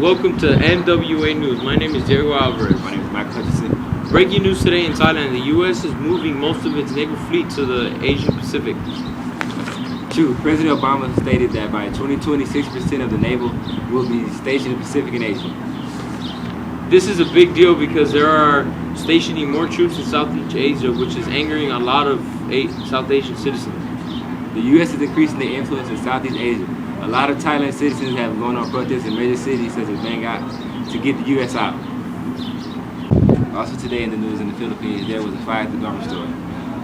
welcome to MWA News. My name is Diego Alvarez. My name is Michael Hutchinson. Breaking news today in Thailand. The U.S. is moving most of its naval fleet to the Asian Pacific. True. President Obama stated that by 2020, 6% of the naval will be stationed in the Pacific and Asia. This is a big deal because there are stationing more troops in Southeast Asia, which is angering a lot of South Asian citizens. The U.S. is increasing their influence in Southeast Asia. A lot of Thailand citizens have gone on protests in major cities such as Bangkok to get the U.S. out. Also today in the news in the Philippines, there was a fire at the garment store.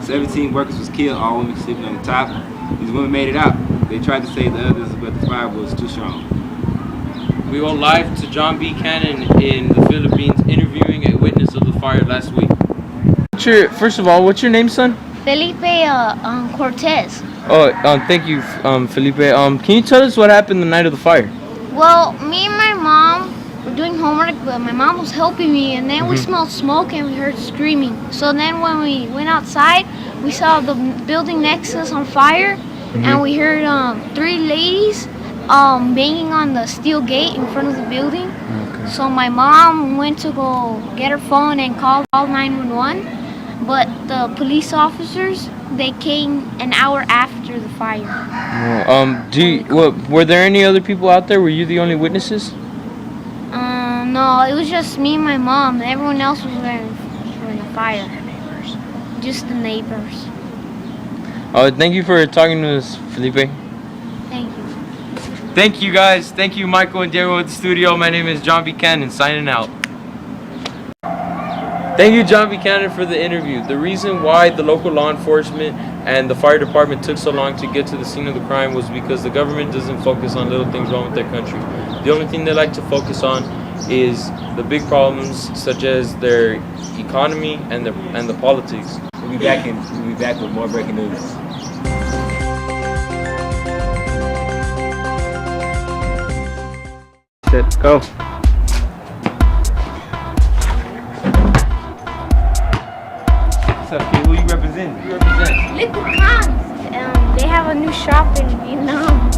17 workers was killed, all women sleeping on the top. These women made it out. They tried to save the others, but the fire was too strong. We went live to John B. Cannon in the Philippines, interviewing a witness of the fire last week. First of all, what's your name, son? Felipe Cortez. Thank you, Felipe. Can you tell us what happened the night of the fire? Well, me and my mom were doing homework, but my mom was helping me, and then we smelled smoke and we heard screaming. So then when we went outside, we saw the building next to us on fire, and we heard 3 ladies banging on the steel gate in front of the building. Okay. So my mom went to go get her phone and call 911. But the police officers, they came an hour after the fire. Were there any other people out there? Were you the only witnesses? No, it was just me and my mom. Everyone else was in the fire. Just the neighbors. Thank you for talking to us, Felipe. Thank you. Thank you, guys. Thank you, Michael and Diego at the studio. My name is John Buchanan, signing out. Thank you, John Buchanan, for the interview. The reason why the local law enforcement and the fire department took so long to get to the scene of the crime was because the government doesn't focus on little things wrong with their country. The only thing they like to focus on is the big problems, such as their economy and the politics. We'll be back with more breaking news. Let's go. What's up, kid? Who you represent? Liquid Cons. They have a new shop in Vietnam.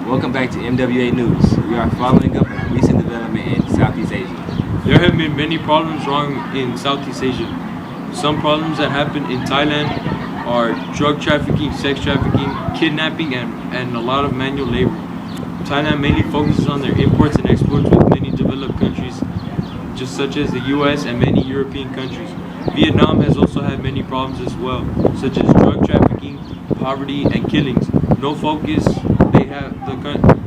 Welcome back to MWA News. We are following up on a recent development in Southeast Asia. There have been many problems wrong in Southeast Asia. Some problems that happen in Thailand are drug trafficking, sex trafficking, kidnapping, and a lot of manual labor. Thailand mainly focuses on their imports and exports with many developed countries, just such as the US and many European countries. Vietnam has also had many problems as well, such as drug trafficking, poverty, and killings. No focus.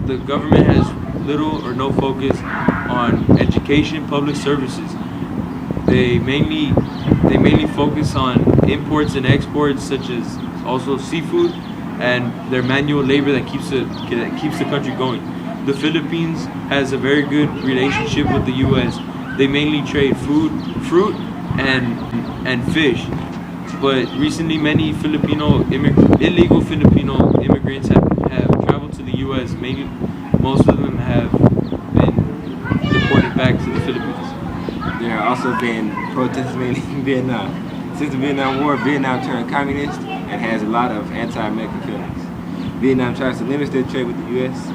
The government has little or no focus on education, public services. They mainly focus on imports and exports, such as also seafood, and their manual labor that keeps the country going. The Philippines has a very good relationship with the U.S. They mainly trade food, fruit, and fish. But recently, many illegal Filipino immigrants have traveled to the U.S. Most of them have been deported back to the Philippines. There have also been protests mainly in Vietnam. Since the Vietnam War, Vietnam turned communist and has a lot of anti-American feelings. Vietnam tries to limit their trade with the U.S.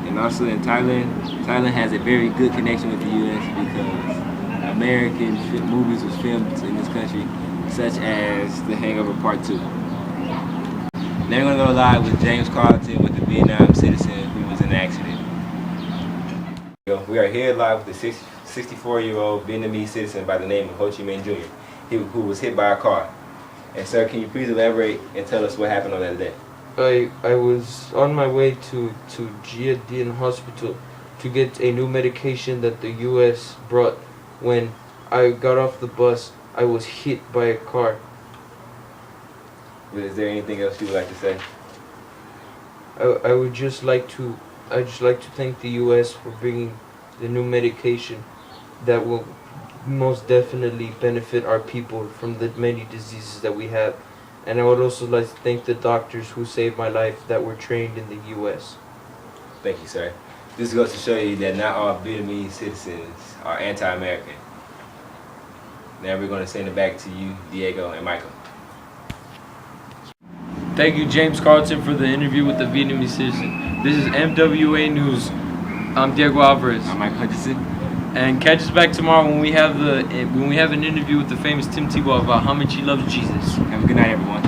and also in Thailand. Thailand has a very good connection with the U.S. because American movies was filmed in this country, such as The Hangover Part 2. Now we're going to go live with James Carlton with the Vietnam citizen who was in the accident. We are here live with the 64-year-old Vietnamese citizen by the name of Ho Chi Minh Jr., who was hit by a car. And sir, can you please elaborate and tell us what happened on that day? I was on my way to Gia Dien Hospital to get a new medication that the U.S. brought. When I got off the bus, I was hit by a car. Is there anything else you would like to say? I would just like to thank the U.S. for bringing the new medication that will most definitely benefit our people from the many diseases that we have. And I would also like to thank the doctors who saved my life that were trained in the U.S. Thank you, sir. This goes to show you that not all Vietnamese citizens are anti-American. Now we're going to send it back to you, Diego and Michael. Thank you, James Carlton, for the interview with the Vietnamese citizen. This is MWA News. I'm Diego Alvarez. I'm Michael Hutchinson. And catch us back tomorrow when we have an interview with the famous Tim Tebow about how much he loves Jesus. Have a good night, everyone.